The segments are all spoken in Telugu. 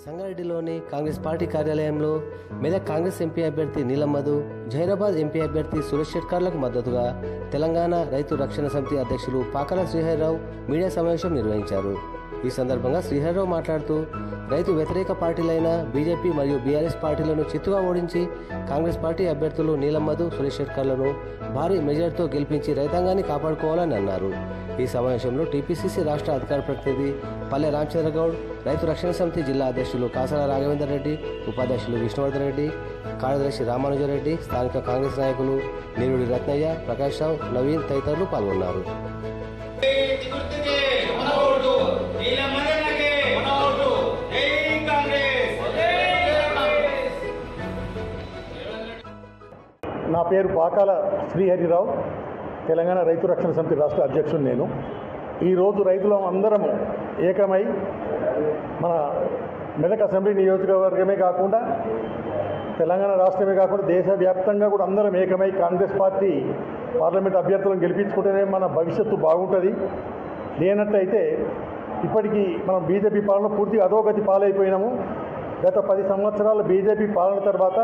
సంగారెడ్డిలోని కాంగ్రెస్ పార్టీ కార్యాలయంలో మెదక్ కాంగ్రెస్ ఎంపీ అభ్యర్థి నీలం మధు, జహీరాబాద్ ఎంపీ అభ్యర్థి సురేష్ షెట్కర్లకు మద్దతుగా తెలంగాణ రైతు రక్షణ సమితి అధ్యక్షులు పాకాల శ్రీహరిరావు మీడియా సమావేశం నిర్వహించారు. ఈ సందర్భంగా శ్రీహరిరావు మాట్లాడుతూ రైతు వ్యతిరేక పార్టీలైన బీజేపీ మరియు బీఆర్ఎస్ పార్టీలను చిత్తుగా ఓడించి కాంగ్రెస్ పార్టీ అభ్యర్థులు నీలం మధు, సురేష్ షెట్కర్లను భారీ మెజార్టీతో గెలిపించి రైతాంగాన్ని కాపాడుకోవాలని అన్నారు. ఈ సమావేశంలో టీపీసీసీ రాష్ట్ర అధికార ప్రతినిధి పల్లె రామచంద్రగౌడ్, రైతు రక్షణ సమితి జిల్లా అధ్యక్షులు కాసాల రాఘవేందర్ రెడ్డి, ఉపాధ్యక్షులు విష్ణువర్ధన్ రెడ్డి, కార్యదర్శి రామానుజరెడ్డి, స్థానిక కాంగ్రెస్ నాయకులు నీరుడి రత్నయ్య, ప్రకాష్ రావు, నవీన్ తదితరులు పాల్గొన్నారు. నా పేరు పాకాల శ్రీహరిరావు, తెలంగాణ రైతు రక్షణ సమితి రాష్ట్ర అధ్యక్షుడు నేను. ఈరోజు రైతులం అందరము ఏకమై మన మెదక్ అసెంబ్లీ నియోజకవర్గమే కాకుండా తెలంగాణ రాష్ట్రమే కాకుండా దేశవ్యాప్తంగా కూడా అందరం ఏకమై కాంగ్రెస్ పార్టీ పార్లమెంట్ అభ్యర్థులను గెలిపించుకుంటేనే మన భవిష్యత్తు బాగుంటుంది. లేనట్టయితే ఇప్పటికీ మనం బీజేపీ పాలన పూర్తిగా అధోగతి పాలైపోయినాము. గత 10 సంవత్సరాల బీజేపీ పాలన తర్వాత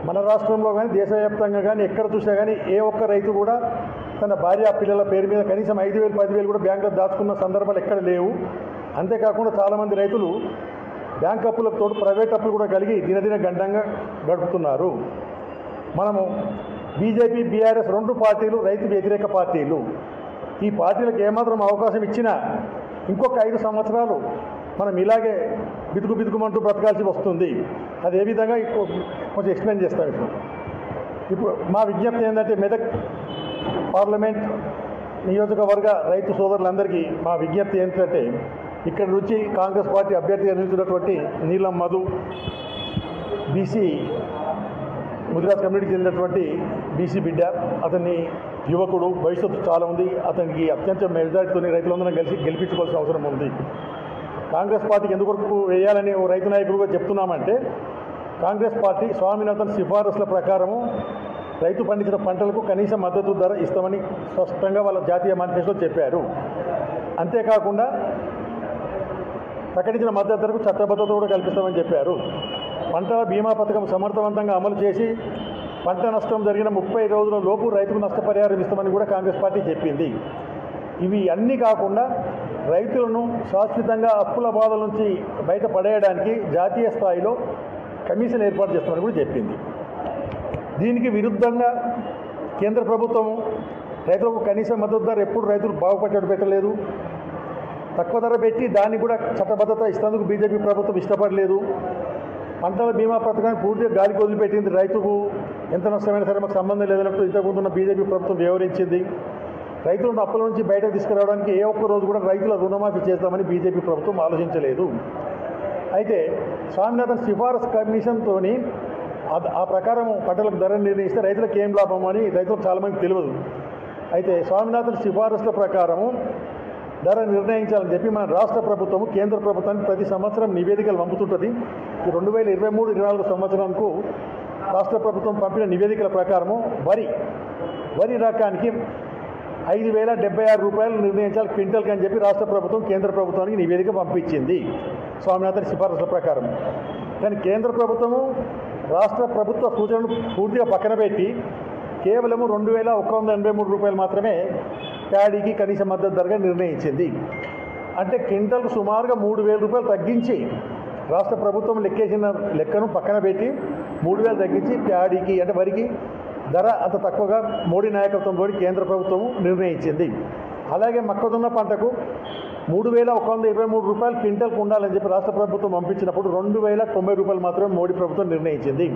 మన రాష్ట్రంలో కానీ దేశవ్యాప్తంగా కానీ ఎక్కడ చూసినా కానీ ఏ ఒక్క రైతు కూడా తన భార్య పిల్లల పేరు మీద కనీసం 5,000, 10,000 కూడా బ్యాంకులో దాచుకున్న సందర్భాలు ఎక్కడ లేవు. అంతేకాకుండా చాలామంది రైతులు బ్యాంక్ అప్పులకు తోడు ప్రైవేట్ అప్పులు కూడా కలిగి దినదిన గండంగా గడుపుతున్నారు. మనము బీజేపీ, బీఆర్ఎస్ 2 పార్టీలు రైతు వ్యతిరేక పార్టీలు. ఈ పార్టీలకు ఏమాత్రం అవకాశం ఇచ్చినా ఇంకొక 5 సంవత్సరాలు మనం ఇలాగే బితుకుమంటూ బ్రతకాల్సి వస్తుంది. అది ఏ విధంగా కొంచెం ఎక్స్ప్లెయిన్ చేస్తాం. ఇప్పుడు మా విజ్ఞప్తి ఏంటంటే మెదక్ పార్లమెంట్ నియోజకవర్గ రైతు సోదరులందరికీ మా విజ్ఞప్తి ఏంటంటే ఇక్కడ నుంచి కాంగ్రెస్ పార్టీ అభ్యర్థిగా నిలిచినటువంటి నీలం మధు బీసీ ముదిరాజ్ కమ్యూనిటీకి చెందినటువంటి బీసీ బిడ్డ, అతన్ని యువకుడు, భవిష్యత్తు చాలా ఉంది. అతనికి అత్యంత మెజారిటీతో రైతులందరం గెలిపించుకోవాల్సిన అవసరం ఉంది. కాంగ్రెస్ పార్టీకి ఎందుకు వేయాలని ఓ రైతు నాయకుడుగా చెప్తున్నామంటే కాంగ్రెస్ పార్టీ స్వామినాథన్ సిఫారసుల ప్రకారము రైతు పండించిన పంటలకు కనీస మద్దతు ధర ఇస్తామని స్పష్టంగా వాళ్ళ జాతీయ మేనిఫెస్టోలో చెప్పారు. అంతేకాకుండా ప్రకటించిన మద్దతు ధరకు చట్టబద్ధత కూడా కల్పిస్తామని చెప్పారు. పంటల బీమా పథకం సమర్థవంతంగా అమలు చేసి పంట నష్టం జరిగిన 30 రోజుల లోపు రైతుకు నష్టపరిహారం ఇస్తామని కూడా కాంగ్రెస్ పార్టీ చెప్పింది. ఇవి అన్నీ కాకుండా రైతులను శాశ్వతంగా అప్పుల బాధల నుంచి బయటపడేయడానికి జాతీయ స్థాయిలో కమిషన్ ఏర్పాటు చేస్తామని కూడా చెప్పింది. దీనికి విరుద్ధంగా కేంద్ర ప్రభుత్వం రైతులకు కనీస మద్దతు ధర ఎప్పుడు రైతులు బాగుపడేట్టు పెట్టలేదు. తక్కువ ధర పెట్టి దాన్ని కూడా చట్టబద్ధత ఇస్తేందుకు బీజేపీ ప్రభుత్వం ఇష్టపడలేదు. పంటల బీమా పథకాన్ని పూర్తిగా గాలికి వదిలిపెట్టింది. రైతుకు ఎంత నష్టమైనా సరే మాకు సంబంధం లేదన్నట్టు ఇంతకుముందున్న బీజేపీ ప్రభుత్వం వ్యవహరించింది. రైతులను అప్పుల నుంచి బయటకు తీసుకురావడానికి ఏ ఒక్క రోజు కూడా రైతుల రుణమాఫీ చేస్తామని బీజేపీ ప్రభుత్వం ఆలోచించలేదు. అయితే స్వామినాథన్ సిఫారసు కమిషన్తో ఆ ప్రకారం పంటలకు ధర నిర్ణయిస్తే రైతులకు ఏం లాభం అని రైతులకు చాలామంది తెలియదు. అయితే స్వామినాథన్ సిఫారసుల ప్రకారము ధర నిర్ణయించాలని చెప్పి మన రాష్ట్ర ప్రభుత్వము కేంద్ర ప్రభుత్వానికి ప్రతి సంవత్సరం నివేదికలు పంపుతుంటుంది. 2023-24 సంవత్సరానికి రాష్ట్ర ప్రభుత్వం పంపిన నివేదికల ప్రకారము వరి రకానికి 5,076 రూపాయలు నిర్ణయించాలి క్వింటల్కి అని చెప్పి రాష్ట్ర ప్రభుత్వం కేంద్ర ప్రభుత్వానికి నివేదిక పంపించింది స్వామినాథన్ సిఫారసుల ప్రకారం. కానీ కేంద్ర ప్రభుత్వము రాష్ట్ర ప్రభుత్వ సూచనను పూర్తిగా పక్కన పెట్టి కేవలం 2,183 రూపాయలు మాత్రమే ప్యాడీకి కనీస మద్దతు ధరగా నిర్ణయించింది. అంటే క్వింటల్కు సుమారుగా 3,000 రూపాయలు తగ్గించి రాష్ట్ర ప్రభుత్వం లెక్కేసిన లెక్కను పక్కన పెట్టి 3,000 తగ్గించి ప్యాడీకి అంటే వరికి ధర అంత తక్కువగా మోడీ నాయకత్వంలో కేంద్ర ప్రభుత్వం నిర్ణయించింది. అలాగే మొక్కజొన్న పంటకు 3,123 రూపాయలు క్వింటల్కు ఉండాలని చెప్పి రాష్ట్ర ప్రభుత్వం పంపించినప్పుడు 2,090 రూపాయలు మాత్రమే మోడీ ప్రభుత్వం నిర్ణయించింది.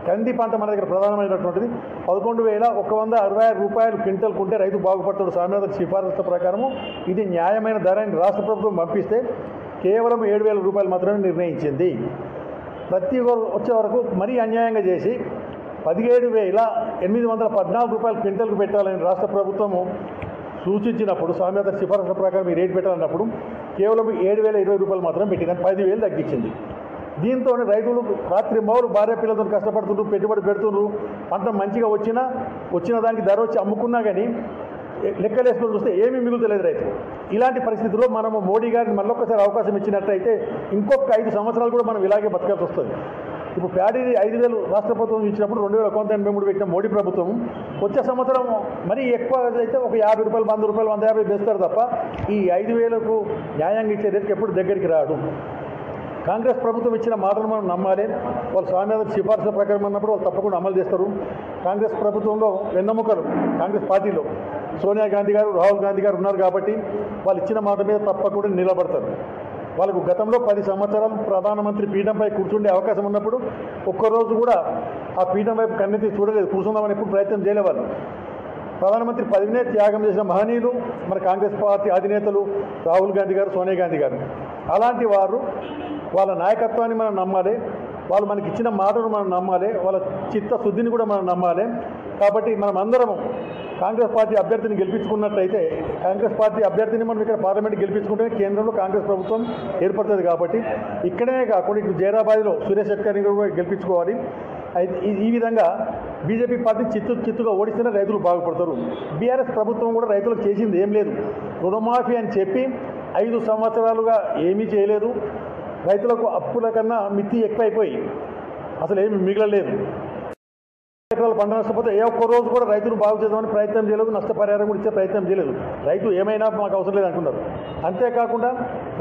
కంది పంట మన దగ్గర ప్రధానమైనటువంటిది 11,166 రూపాయలు క్వింటల్కు ఉంటే రైతు బాగుపడతాడు స్వామినాథన్ సిఫారసుల ప్రకారము. ఇది న్యాయమైన ధర అని రాష్ట్ర ప్రభుత్వం పంపిస్తే కేవలం 7,000 రూపాయలు మాత్రమే నిర్ణయించింది. ప్రతి వచ్చే వరకు మరీ అన్యాయంగా చేసి 17,814 రూపాయలు క్వింటల్కు పెట్టాలని రాష్ట్ర ప్రభుత్వము సూచించినప్పుడు స్వామినాథన్ సిఫారసుల ప్రకారం ఈ రేటు పెట్టాలన్నప్పుడు కేవలం 7,020 రూపాయలు మాత్రం పెట్టింది. 10,000 తగ్గించింది. దీంతో రైతులు రాత్రి మౌలు భార్య పిల్లలతో కష్టపడుతుండ్రు, పెట్టుబడి పెడుతుండ్రు. పంట మంచిగా వచ్చిన దానికి ధర వచ్చి అమ్ముకున్నా కానీ లెక్కలేసుకొని చూస్తే ఏమీ మిగులుతలేదు రైతు. ఇలాంటి పరిస్థితుల్లో మనము మోడీ గారిని మళ్ళొక్కసారి అవకాశం ఇచ్చినట్టయితే ఇంకొక 5 సంవత్సరాలు కూడా మనం ఇలాగే బతకాల్సి వస్తుంది. ఇప్పుడు ప్యాడీ 5,000 రాష్ట్ర ప్రభుత్వం ఇచ్చినప్పుడు 2,183 పెట్టిన మోడీ ప్రభుత్వం వచ్చే సంవత్సరం మరీ ఎక్కువ అయితే ఒక 50 రూపాయలు, 100 రూపాయలు, 150 వేస్తారు తప్ప ఈ 5,000కు న్యాయంగా ఇచ్చే రేటుకి ఎప్పుడు దగ్గరికి రాడు. కాంగ్రెస్ ప్రభుత్వం ఇచ్చిన మాటను మనం నమ్మాలి. వాళ్ళు స్వామినాథన్ సిఫార్సుల ప్రకారం అన్నప్పుడు వాళ్ళు తప్పకుండా అమలు చేస్తారు. కాంగ్రెస్ ప్రభుత్వంలో వెన్నెముకలు కాంగ్రెస్ పార్టీలో సోనియా గాంధీ గారు, రాహుల్ గాంధీ గారు ఉన్నారు కాబట్టి వాళ్ళు ఇచ్చిన మాట మీద తప్పకుండా నిలబడతారు. వాళ్ళకు గతంలో 10 సంవత్సరాలు ప్రధానమంత్రి పీఠంపై కూర్చుండే అవకాశం ఉన్నప్పుడు ఒక్కరోజు కూడా ఆ పీఠం వైపు కన్నెత్తి చూడలేదు, కూర్చుందామని ఎప్పుడు ప్రయత్నం చేయలే. వాళ్ళు ప్రధానమంత్రి పదవినే త్యాగం చేసిన మహనీయులు మన కాంగ్రెస్ పార్టీ అధినేతలు రాహుల్ గాంధీ గారు, సోనియా గాంధీ గారు. అలాంటి వారు వాళ్ళ నాయకత్వాన్ని మనం నమ్మాలి, వాళ్ళు మనకి ఇచ్చిన మాటను మనం నమ్మాలి, వాళ్ళ చిత్తశుద్ధిని కూడా మనం నమ్మాలి. కాబట్టి మనం అందరం కాంగ్రెస్ పార్టీ అభ్యర్థిని గెలిపించుకున్నట్లయితే, కాంగ్రెస్ పార్టీ అభ్యర్థిని మనం ఇక్కడ పార్లమెంట్ గెలిపించుకుంటే కేంద్రంలో కాంగ్రెస్ ప్రభుత్వం ఏర్పడుతుంది. కాబట్టి ఇక్కడే కాకుండా ఇప్పుడు జైరాబాద్లో సురేష్ శెట్కర్ని కూడా గెలిపించుకోవాలి. ఈ విధంగా బీజేపీ పార్టీ చిత్తుగా ఓడిస్తేనే రైతులు బాగుపడతారు. బీఆర్ఎస్ ప్రభుత్వం కూడా రైతులకు చేసింది ఏం లేదు. రుణమాఫీ అని చెప్పి 5 సంవత్సరాలుగా ఏమీ చేయలేదు. రైతులకు అప్పుల కన్నా మితి ఎక్కువైపోయి అసలు ఏమి మిగలలేదు. ఎకరాలు పంట నష్టపోతే ఏ ఒక్క రోజు కూడా రైతులు బాగు చేద్దామని ప్రయత్నం చేయలేదు, నష్టపరిహారం కూడా ఇచ్చే ప్రయత్నం చేయలేదు. రైతు ఏమైనా మాకు అవసరం లేదు అంటున్నారు. అంతేకాకుండా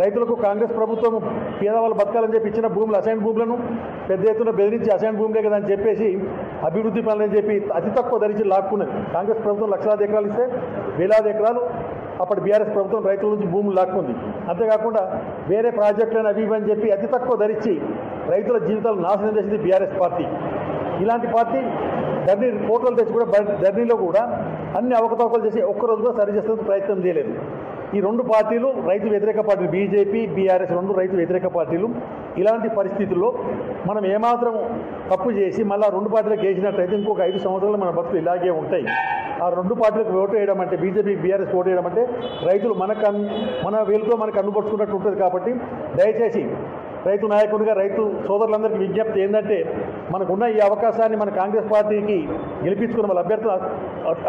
రైతులకు కాంగ్రెస్ ప్రభుత్వం పేదవాళ్ళు బతకాలని చెప్పి ఇచ్చిన భూములు, అసైన్ భూములను పెద్ద ఎత్తున బెదిరించి అసైన్ భూములే కదా అని చెప్పేసి అభివృద్ధి పనులని చెప్పి అతి తక్కువ ధరించి లాక్కున్నది. కాంగ్రెస్ ప్రభుత్వం లక్షలాది ఎకరాలు ఇస్తే వేలాది ఎకరాలు అప్పటి బీఆర్ఎస్ ప్రభుత్వం రైతుల నుంచి భూములు లాక్కుంది. అంతేకాకుండా వేరే ప్రాజెక్టులను అవి ఇవని చెప్పి అతి తక్కువ ధరించి రైతుల జీవితాలు నాశనం చేసింది బీఆర్ఎస్ పార్టీ. ఇలాంటి పార్టీ ధర్నీ పోర్టల్ తెచ్చి కూడా ధర్నీలో కూడా అన్ని అవకతవకలు చేసి ఒక్కరోజు కూడా సరి చేసేందుకు ప్రయత్నం చేయలేదు. ఈ 2 పార్టీలు రైతు వ్యతిరేక పార్టీలు, బీజేపీ, బీఆర్ఎస్ 2 రైతు వ్యతిరేక పార్టీలు. ఇలాంటి పరిస్థితుల్లో మనం ఏమాత్రం తప్పు చేసి మళ్ళీ 2 పార్టీలకు వేసినట్టయితే ఇంకొక 5 సంవత్సరాలు మన బతుకులు ఇలాగే ఉంటాయి. ఆ 2 పార్టీలకు ఓటు వేయడం అంటే, బీజేపీ, బీఆర్ఎస్ ఓటు వేయడం అంటే రైతులు మన వేలుతో మనకు అన్నుపరుచుకున్నట్టు ఉంటుంది. కాబట్టి దయచేసి రైతు నాయకుడిగా రైతు సోదరులందరికీ విజ్ఞప్తి ఏంటంటే, మనకున్న ఈ అవకాశాన్ని మన కాంగ్రెస్ పార్టీకి గెలిపించుకున్న వాళ్ళ అభ్యర్థులు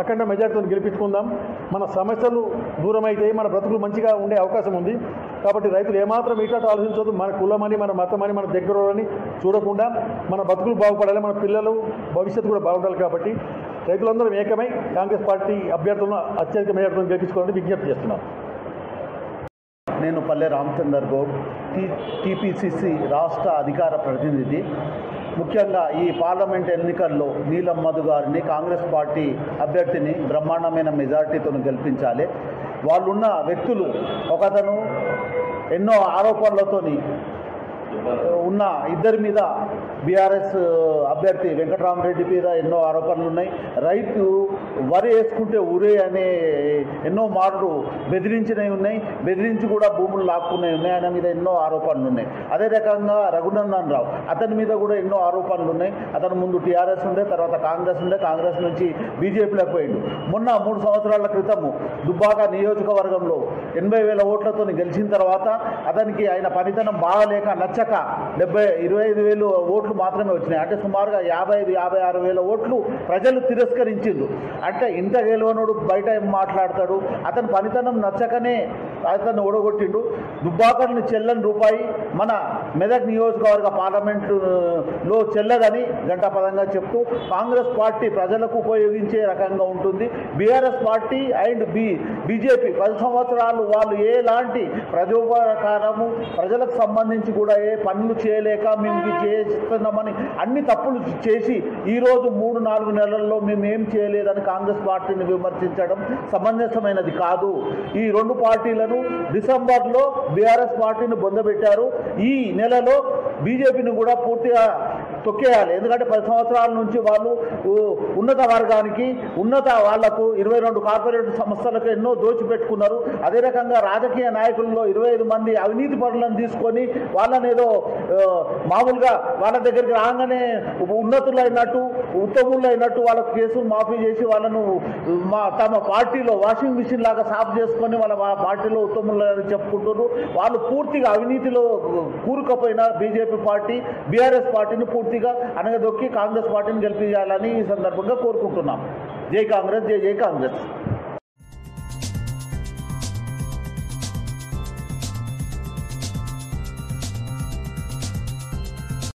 అఖండ మెజార్టీతో గెలిపించుకుందాం. మన సమస్యలు దూరం అయితే మన బ్రతుకులు మంచిగా ఉండే అవకాశం ఉంది. కాబట్టి రైతులు ఏమాత్రం ఇట్లాంటి ఆలోచించవద్దు. మన కులమని, మన మతమని, మన దగ్గరని చూడకుండా మన బతుకులు బాగుపడాలి, మన పిల్లలు భవిష్యత్తు కూడా బాగుండాలి. కాబట్టి రైతులందరం ఏకమై కాంగ్రెస్ పార్టీ అభ్యర్థులను అత్యధిక మెజార్టీతో గెలిపించుకోవాలని విజ్ఞప్తి చేస్తున్నాం. నేను పల్లె రామచందర్ గౌడ్, టీపీసీసీ రాష్ట్ర అధికార ప్రతినిధి. ముఖ్యంగా ఈ పార్లమెంట్ ఎన్నికల్లో నీలం మధు గారిని, కాంగ్రెస్ పార్టీ అభ్యర్థిని బ్రహ్మాండమైన మెజార్టీతో గెలిపించాలి. వాళ్ళున్న వ్యక్తులు, ఒకతను ఎన్నో ఆరోపణలతోని ఉన్న ఇద్దరి మీద, బీఆర్ఎస్ అభ్యర్థి వెంకటరామరెడ్డి మీద ఎన్నో ఆరోపణలు ఉన్నాయి. రైతు వరి వేసుకుంటే ఊరే అనే ఎన్నో మాటలు బెదిరించినవి ఉన్నాయి, బెదిరించి కూడా భూములు లాక్కున్నవి ఉన్నాయి. ఆయన మీద ఎన్నో ఆరోపణలు ఉన్నాయి. అదే రకంగా రఘునందన్ రావు, అతని మీద కూడా ఎన్నో ఆరోపణలు ఉన్నాయి. అతను ముందు టీఆర్ఎస్ ఉండే, తర్వాత కాంగ్రెస్ ఉండే, కాంగ్రెస్ నుంచి బీజేపీలోకి పోయిండు. మొన్న 3 సంవత్సరాల క్రితము దుబ్బాక నియోజకవర్గంలో 80,000 ఓట్లతో గెలిచిన తర్వాత అతనికి ఆయన పనితనం బాగలేక నచ్చక 25,000 ఓట్లు మాత్రమే వచ్చినాయి. అంటే సుమారుగా 55,000-56,000 ఓట్లు ప్రజలు తిరస్కరించిండ్రు. అంటే ఇంత గెలవనుడు బయట ఏం మాట్లాడతాడు, అతని పనితనం నచ్చకనే అతన్ని ఓడగొట్టిండు. దుబ్బాకని చెల్లని రూపాయి మన మెదక్ నియోజకవర్గ పార్లమెంటులో చెల్లదని గంటాపదంగా చెప్తూ కాంగ్రెస్ పార్టీ ప్రజలకు ఉపయోగించే రకంగా ఉంటుంది. బీఆర్ఎస్ పార్టీ అండ్ బీజేపీ 10 సంవత్సరాలు వాళ్ళు ఎలాంటి ప్రజోపకారము, ప్రజలకు సంబంధించి కూడా ఏ పనులు చేయలేక మేము చేస్తున్నామని అన్ని తప్పులు చేసి ఈరోజు 3-4 నెలల్లో మేము ఏం చేయలేదని కాంగ్రెస్ పార్టీని విమర్శించడం సమంజసమైనది కాదు. ఈ 2 పార్టీలను డిసెంబర్లో బీఆర్ఎస్ పార్టీని బొందబెట్టారు. ఈ నెలలో బీజేపీని కూడా పూర్తిగా తొక్కేయాలి. ఎందుకంటే 10 సంవత్సరాల నుంచి వాళ్ళు ఉన్నత వర్గానికి, వాళ్లకు 22 కార్పొరేట్ సంస్థలకు ఎన్నో దోచిపెట్టుకున్నారు. అదే రకంగా రాజకీయ నాయకుల్లో 25 మంది అవినీతి పరులను తీసుకొని వాళ్ళని ఏదో మామూలుగా వాళ్ళ దగ్గరికి రాగానే ఉన్నతులైనట్టు, ఉత్తములైనట్టు వాళ్ళకు కేసులు మాఫీ చేసి వాళ్ళను తమ పార్టీలో వాషింగ్ మిషన్ లాగా సాఫ్ చేసుకొని వాళ్ళ పార్టీలో ఉత్తములని చెప్పుకుంటున్నారు. వాళ్ళు పూర్తిగా అవినీతిలో కూరుకుపోయిన బీజేపీ పార్టీ, బీఆర్ఎస్ పార్టీని పూర్తిగా అనగదొక్కి కాంగ్రెస్ పార్టీని గెలిపించాలని ఈ సందర్భంగా కోరుకుంటున్నాం. జై కాంగ్రెస్, జై జై కాంగ్రెస్.